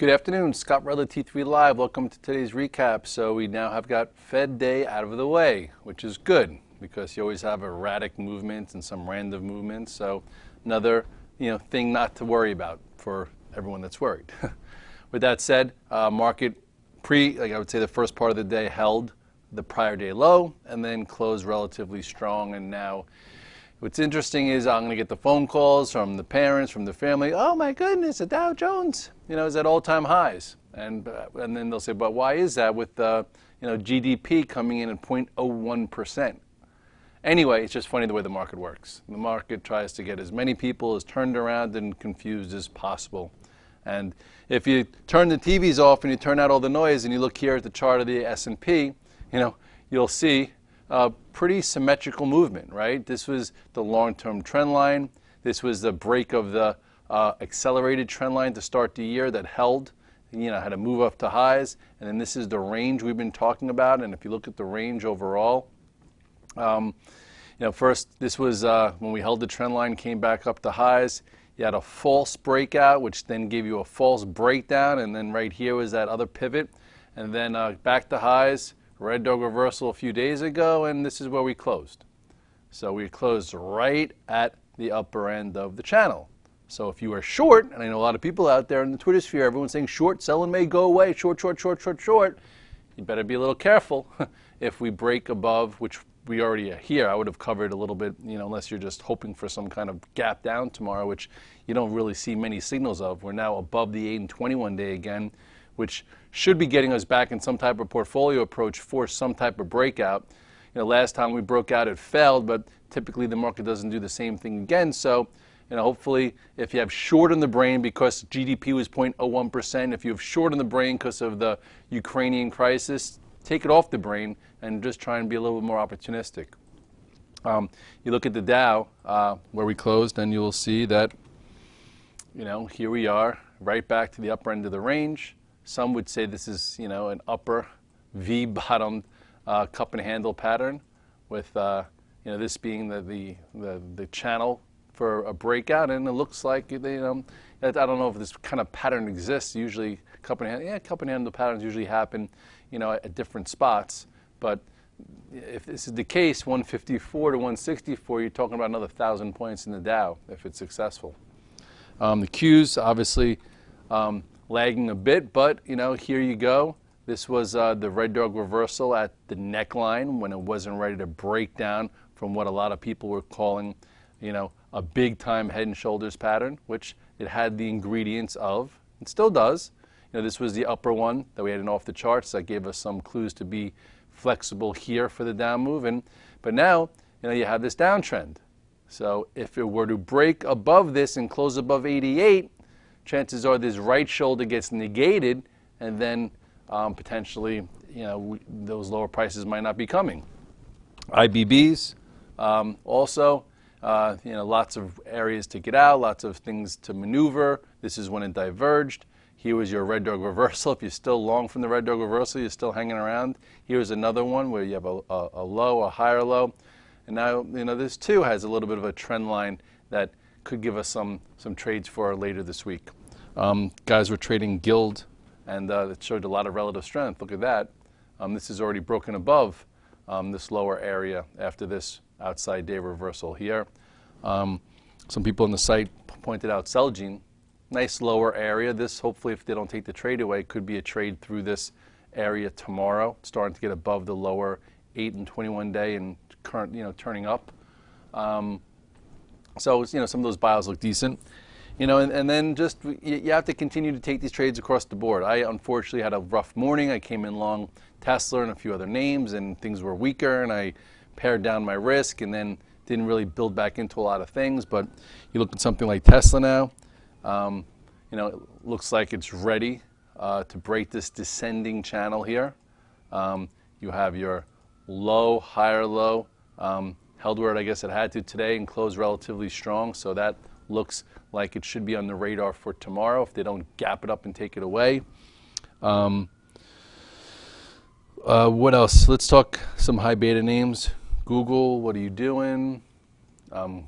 Good afternoon, Scott Redler, T3 Live. Welcome to today's recap. So we now have got Fed Day out of the way, which is good because you always have erratic movements and some random movements. So another thing not to worry about for everyone that's worried. With that said, market I would say the first part of the day held the prior day low and then closed relatively strong. And now what's interesting is I'm going to get the phone calls from the parents, from the family. Oh my goodness, the Dow Jones, is at all-time highs. And then they'll say, but why is that with GDP coming in at 0.01%? Anyway, it's just funny the way the market works. The market tries to get as many people as turned around and confused as possible. And if you turn the TVs off and you turn out all the noise and you look here at the chart of the S&P, you'll see a pretty symmetrical movement, right? This was the long-term trend line. This was the break of the accelerated trend line to start the year that held, had to move up to highs. And then this is the range we've been talking about. And if you look at the range overall, first this was when we held the trend line, came back up to highs. You had a false breakout, which then gave you a false breakdown. And then right here was that other pivot. And then back to highs. Red Dog reversal a few days ago, and this is where we closed. So we closed right at the upper end of the channel. So if you are short, and I know a lot of people out there in the Twitter sphere, everyone's saying short, selling may go away, short, short, short, short, short. You better be a little careful. If we break above, which we already are here, I would have covered a little bit, unless you're just hoping for some kind of gap down tomorrow, which you don't really see many signals of. We're now above the 8 and 21 day again, which should be getting us back in some type of portfolio approach for some type of breakout. Last time we broke out, it failed, but typically the market doesn't do the same thing again. So, hopefully if you have short in the brain because GDP was 0.01%, if you have short in the brain because of the Ukrainian crisis, take it off the brain and just try and be a little bit more opportunistic. You look at the Dow, where we closed, and you'll see that, here we are, right back to the upper end of the range. Some would say this is, an upper V-bottomed cup and handle pattern, with this being the channel for a breakout, and it looks like I don't know if this kind of pattern exists. Usually, cup and handle patterns usually happen, at different spots. But if this is the case, 154 to 164, you're talking about another 1,000 points in the Dow if it's successful. The Qs obviously lagging a bit, but here you go. This was the Red Dog reversal at the neckline when it wasn't ready to break down from what a lot of people were calling, a big time head and shoulders pattern, which it had the ingredients of, and still does. This was the upper one that we had off the charts that gave us some clues to be flexible here for the down move. But now, you have this downtrend. So if it were to break above this and close above 88, chances are this right shoulder gets negated, and then potentially, those lower prices might not be coming. IBBs also, lots of areas to get out, lots of things to maneuver. This is when it diverged. Here was your Red Dog reversal. If you're still long from the Red Dog reversal, you're still hanging around. Here's another one where you have a low, a higher low. And now, this too has a little bit of a trend line that could give us some trades for later this week. Guys were trading Guild, and it showed a lot of relative strength. Look at that. This is already broken above this lower area after this outside day reversal here. Some people on the site pointed out Celgene. Nice lower area. This, hopefully, if they don't take the trade away, could be a trade through this area tomorrow, starting to get above the lower 8 and 21 day and current, turning up. So, some of those bios look decent. And then just you have to continue to take these trades across the board. I unfortunately had a rough morning. I came in long Tesla and a few other names, and things were weaker, and I pared down my risk and then didn't really build back into a lot of things. But you look at something like Tesla now, it looks like it's ready to break this descending channel here. You have your low, higher low, held where I guess it had to today and closed relatively strong. So that looks like it should be on the radar for tomorrow if they don't gap it up and take it away. What else? Let's talk some high beta names. Google, what are you doing?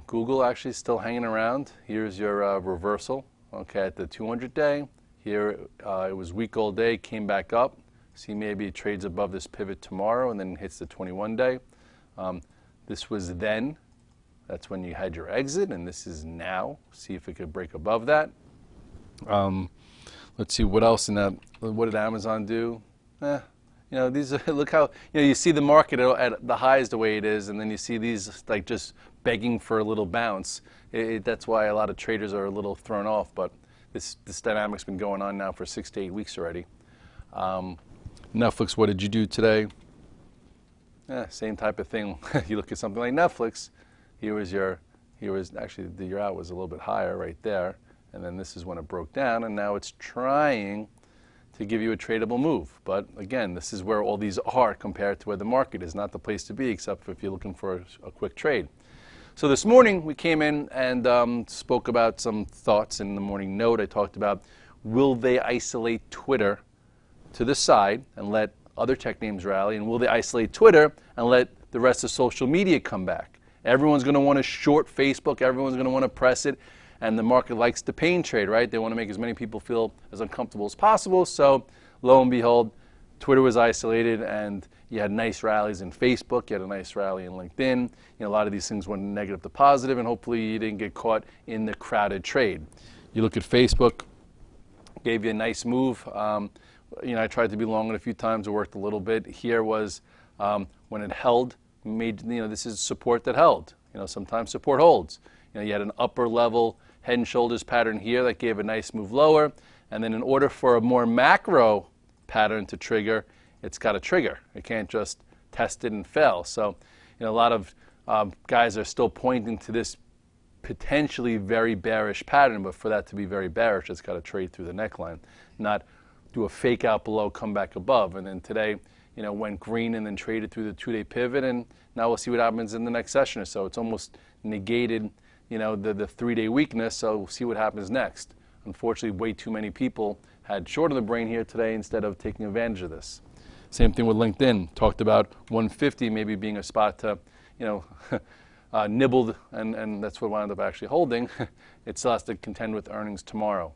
Google actually still hanging around. Here's your reversal, okay, at the 200 day. Here it was weak all day, came back up. See, maybe it trades above this pivot tomorrow and then hits the 21-day. This was then. That's when you had your exit, and this is now. See if it could break above that. Let's see what else in that. What did Amazon do? You know, these are, look how, you know, you see the market at the highs the way it is, and then you see these like just begging for a little bounce. That's why a lot of traders are a little thrown off, but this dynamic's been going on now for 6 to 8 weeks already. Netflix, what did you do today? Same type of thing. You look at something like Netflix, actually the year out was a little bit higher right there, and then this is when it broke down, and now it's trying to give you a tradable move. But again, this is where all these are compared to where the market is. Not the place to be, except for if you're looking for a quick trade. So this morning we came in and spoke about some thoughts in the morning note. I talked about, will they isolate Twitter to the side and let other tech names rally, and will they isolate Twitter and let the rest of social media come back? Everyone's going to want to short Facebook, everyone's going to want to press it, and the market likes the pain trade, right? They want to make as many people feel as uncomfortable as possible. So lo and behold, Twitter was isolated, and you had nice rallies in Facebook, you had a nice rally in LinkedIn. You know, a lot of these things went negative to positive, and hopefully you didn't get caught in the crowded trade. You look at Facebook, gave you a nice move. You know, I tried to be long it a few times, it worked a little bit. Here was when it held, this is support that held. You know, sometimes support holds. You know, you had an upper level head and shoulders pattern here that gave a nice move lower, and then in order for a more macro pattern to trigger, it's got to trigger. It can't just test it and fail. So, you know, a lot of guys are still pointing to this potentially very bearish pattern, but for that to be very bearish, it's got to trade through the neckline, not do a fake out below, come back above. And then today, you know, went green and then traded through the 2-day pivot, and now we'll see what happens in the next session or so. It's almost negated, you know, the 3-day weakness, so we'll see what happens next. Unfortunately, way too many people had short of the brain here today instead of taking advantage of this. Same thing with LinkedIn. Talked about 150 maybe being a spot to, you know, nibbled, and that's what wound up actually holding. It still has to contend with earnings tomorrow.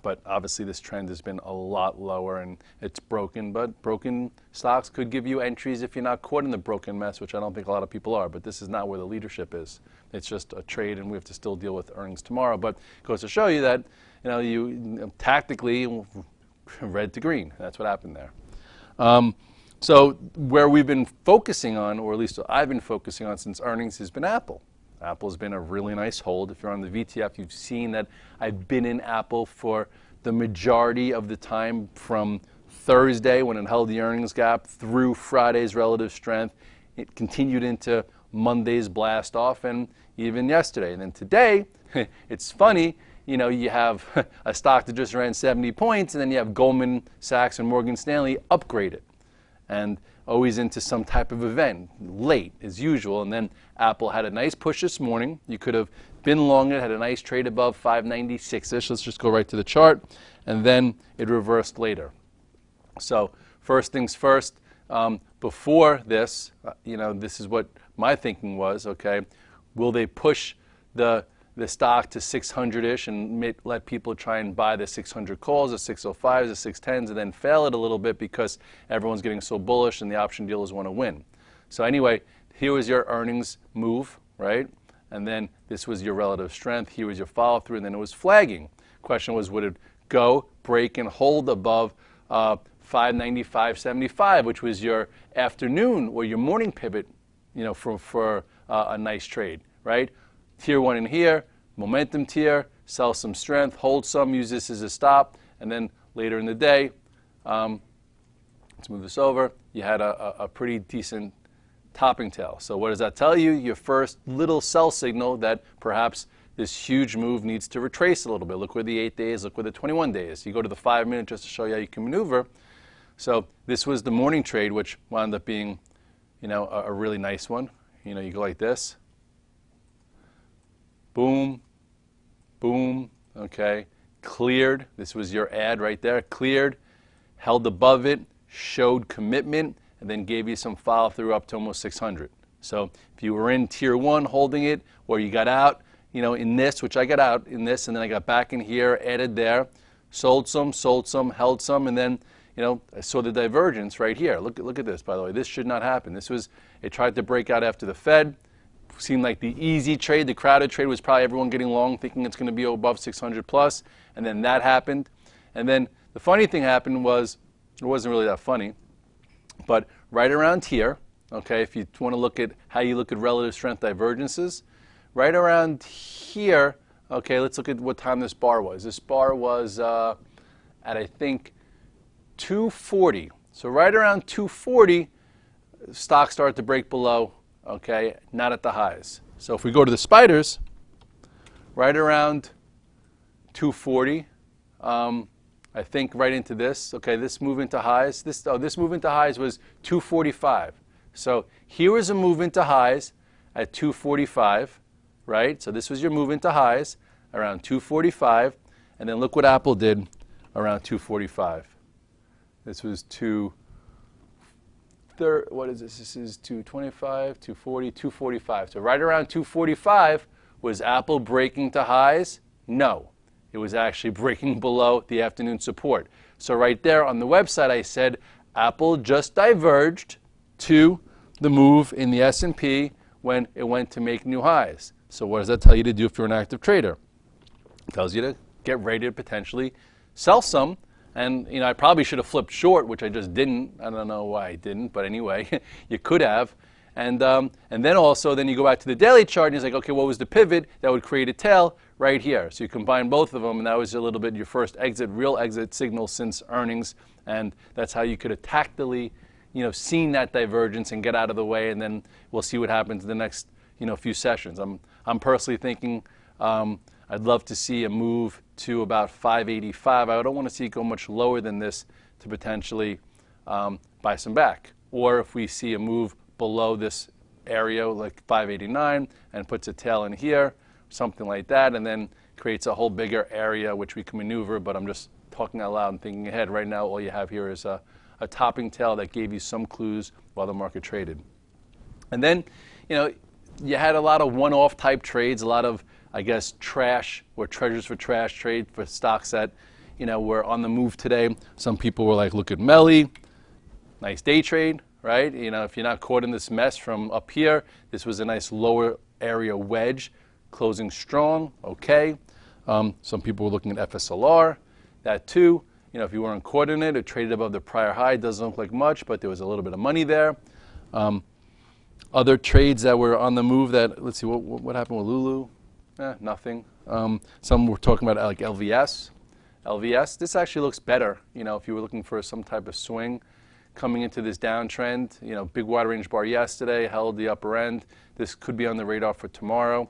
But obviously this trend has been a lot lower and it's broken, but broken stocks could give you entries if you're not caught in the broken mess, which I don't think a lot of people are, but this is not where the leadership is. It's just a trade, and we have to still deal with earnings tomorrow. But it goes to show you that, you know, you tactically red to green. That's what happened there. So where we've been focusing on, or at least I've been focusing on since earnings, has been Apple. Apple's been a really nice hold. If you're on the VTF, you've seen that I've been in Apple for the majority of the time from Thursday when it held the earnings gap through Friday's relative strength. It continued into Monday's blast off and even yesterday. And then today, it's funny, you know, you have a stock that just ran 70 points, and then you have Goldman Sachs and Morgan Stanley upgrade it. And always into some type of event, late as usual. And then Apple had a nice push this morning. You could have been long it, had a nice trade above 596-ish. Let's just go right to the chart. And then it reversed later. So first things first, before this, you know, this is what my thinking was, okay, will they push the stock to 600-ish and let people try and buy the 600 calls, the 605s, the 610s, and then fail it a little bit because everyone's getting so bullish and the option dealers want to win. So anyway, here was your earnings move, right? And then this was your relative strength. Here was your follow-through, and then it was flagging. Question was, would it go, break, and hold above 595.75, which was your afternoon or your morning pivot, you know, for a nice trade, right? Tier 1 in here, momentum tier, sell some strength, hold some, use this as a stop, and then later in the day, let's move this over, you had a pretty decent topping tail. So what does that tell you? Your first little sell signal that perhaps this huge move needs to retrace a little bit. Look where the 8 days, look where the 21 days. You go to the 5 minute just to show you how you can maneuver. So this was the morning trade, which wound up being, you know, a really nice one. You know, you go like this. Boom, boom, okay, cleared. This was your ad right there, cleared, held above it, showed commitment, and then gave you some follow through up to almost 600. So if you were in tier 1 holding it, or you got out, you know, in this, which I got out in this, and then I got back in here, added there, sold some, held some, and then, you know, I saw the divergence right here. Look at this, by the way. This should not happen. This was, it tried to break out after the Fed. Seemed like the easy trade, the crowded trade was probably everyone getting long, thinking it's going to be above 600 plus, and then that happened. And then the funny thing happened was, it wasn't really that funny, but right around here, okay, if you want to look at how you look at relative strength divergences, right around here, okay, let's look at what time this bar was. This bar was at, I think, 240. So right around 240, stocks started to break below, okay, not at the highs. So if we go to the spiders, right around 240, I think right into this, okay, this move into highs, this move into highs was 245. So here was a move into highs at 245, right? So this was your move into highs around 245, and then look what Apple did around 245. This was what is this? This is 225, 240, 245. So right around 245, was Apple breaking to highs? No. It was actually breaking below the afternoon support. So right there on the website, I said Apple just diverged to the move in the S&P when it went to make new highs. So what does that tell you to do if you're an active trader? It tells you to get ready to potentially sell some. And, you know, I probably should have flipped short, which I just didn't. I don't know why I didn't, but anyway, you could have. And then also, then you go back to the daily chart, and it's like, okay, what was the pivot that would create a tail right here? So you combine both of them, and that was a little bit your first exit, real exit signal since earnings. And that's how you could have tactically, you know, seen that divergence and get out of the way, and then we'll see what happens in the next, you know, few sessions. I'm personally thinking I'd love to see a move to about 585. I don't want to see it go much lower than this to potentially buy some back. Or if we see a move below this area, like 589, and puts a tail in here, something like that, and then creates a whole bigger area which we can maneuver. But I'm just talking out loud and thinking ahead. Right now, all you have here is a topping tail that gave you some clues while the market traded. And then, you know, you had a lot of one-off type trades, a lot of, I guess, trash or treasures for trash trade for stocks that, you know, were on the move today. Some people were like, look at Melly, nice day trade, right? You know, if you're not caught in this mess from up here, this was a nice lower area wedge, closing strong, okay. Some people were looking at FSLR, that too. You know, if you weren't caught in it, it traded above the prior high. It doesn't look like much, but there was a little bit of money there. Other trades that were on the move that, let's see, what happened with Lulu? Nothing. Some were talking about like LVS. LVS, this actually looks better, you know, if you were looking for some type of swing coming into this downtrend. You know, big wide range bar yesterday, held the upper end. This could be on the radar for tomorrow.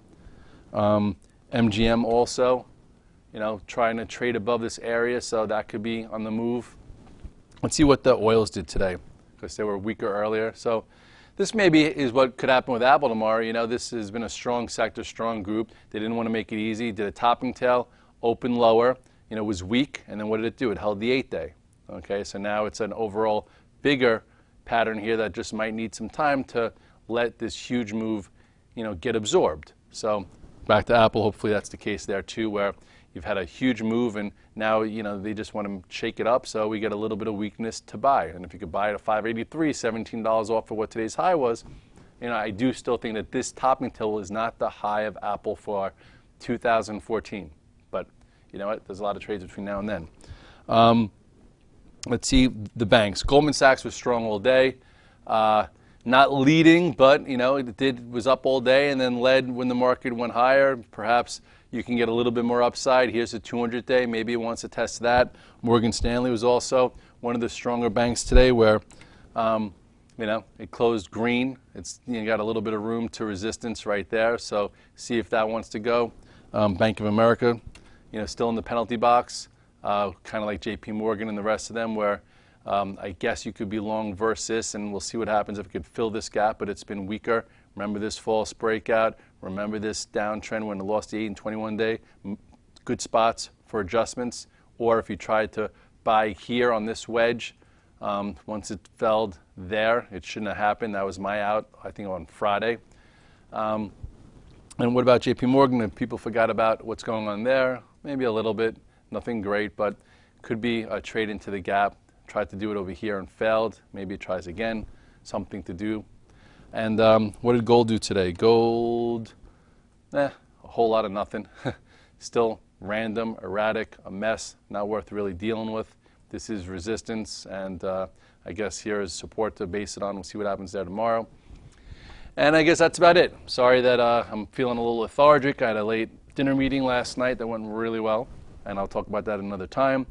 MGM also, you know, trying to trade above this area, so that could be on the move. Let's see what the oils did today, because they were weaker earlier. So this maybe is what could happen with Apple tomorrow. You know, this has been a strong sector, strong group. They didn't want to make it easy. Did a topping tail, open lower, you know, was weak, and then what did it do? It held the 8-day. Okay, so now it's an overall bigger pattern here that just might need some time to let this huge move, you know, get absorbed. So back to Apple, hopefully that's the case there too, where you've had a huge move and now, you know, they just want to shake it up, so we get a little bit of weakness to buy. And if you could buy it at 583, $17 off of what today's high was, you know, I do still think that this topping tail is not the high of Apple for 2014. But you know what? There's a lot of trades between now and then. Let's see the banks. Goldman Sachs was strong all day. Not leading, but you know, was up all day and then led when the market went higher. Perhaps you can get a little bit more upside. Here's a 200-day. Maybe it wants to test that. Morgan Stanley was also one of the stronger banks today, where you know, it closed green. It's, you know, got a little bit of room to resistance right there. So see if that wants to go. Bank of America, you know, still in the penalty box, kind of like J.P. Morgan and the rest of them, where I guess you could be long versus, and we'll see what happens if it could fill this gap, but it's been weaker. Remember this false breakout. Remember this downtrend when it lost the 8 and 21 day. Good spots for adjustments. Or if you tried to buy here on this wedge, once it fell there, it shouldn't have happened. That was my out, I think, on Friday. And what about JP Morgan? If people forgot about what's going on there, maybe a little bit. Nothing great, but Could be a trade into the gap. Tried to do it over here and failed. Maybe it tries again. Something to do. And what did gold do today? Gold, a whole lot of nothing. Still random, erratic, a mess, not worth really dealing with. This is resistance, and I guess here is support to base it on. We'll see what happens there tomorrow. And I guess that's about it. Sorry that I'm feeling a little lethargic. I had a late dinner meeting last night that went really well, and I'll talk about that another time.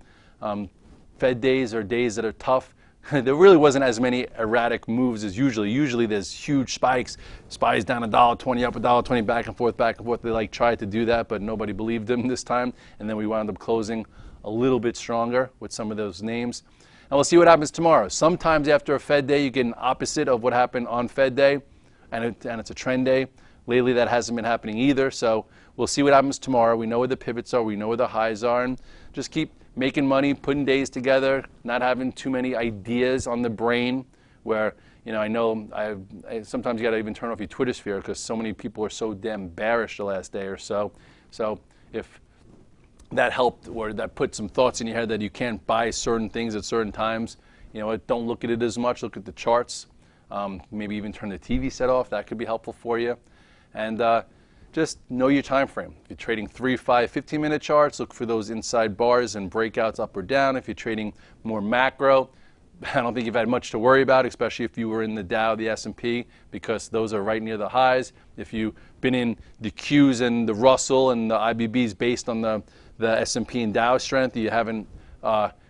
Fed days are days that are tough. There really wasn't as many erratic moves as usually. Usually there's huge spikes. SPY's down $1.20, up $1.20, back and forth, back and forth. They tried to do that, but nobody believed them this time. And then we wound up closing a little bit stronger with some of those names. And we'll see what happens tomorrow. Sometimes after a Fed day, you get an opposite of what happened on Fed day, and it's a trend day. Lately, that hasn't been happening either. So we'll see what happens tomorrow. We know where the pivots are. We know where the highs are. And just keep making money, putting days together, not having too many ideas on the brain where, I know I sometimes you got to even turn off your Twitter sphere because so many people are so damn bearish the last day or so. So if that helped or that put some thoughts in your head that you can't buy certain things at certain times, don't look at it as much. Look at the charts. Maybe even turn the TV set off. That could be helpful for you. And just know your time frame. If you're trading 3, 5, 15-minute charts, look for those inside bars and breakouts up or down. If you're trading more macro, I don't think you've had much to worry about, especially if you were in the Dow, the S&P, because those are right near the highs. If you've been in the Qs and the Russell and the IBBs based on the S&P and Dow strength, you haven't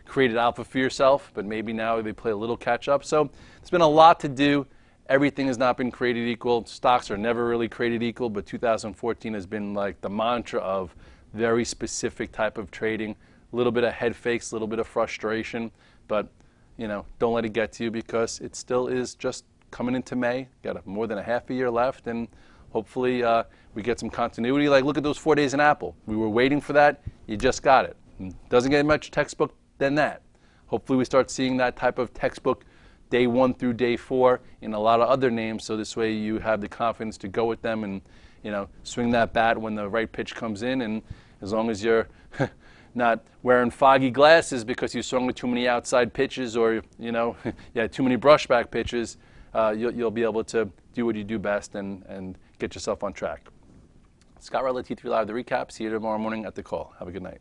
created alpha for yourself, but maybe now they play a little catch up. So there's been a lot to do. Everything has not been created equal. Stocks are never really created equal, but 2014 has been like the mantra of very specific type of trading. A little bit of head fakes, a little bit of frustration, but don't let it get to you because it still is just coming into May. Got more than a half a year left, and hopefully we get some continuity. Like, look at those 4 days in Apple. We were waiting for that. You just got it. Doesn't get much textbook than that. Hopefully we start seeing that type of textbook day 1 through day 4 in a lot of other names, so this way you have the confidence to go with them and swing that bat when the right pitch comes in. And as long as you're not wearing foggy glasses because you swung with too many outside pitches or you had too many brushback pitches, you'll be able to do what you do best and get yourself on track. Scott Radler, T3 Live, the recap. See you tomorrow morning at the call. Have a good night.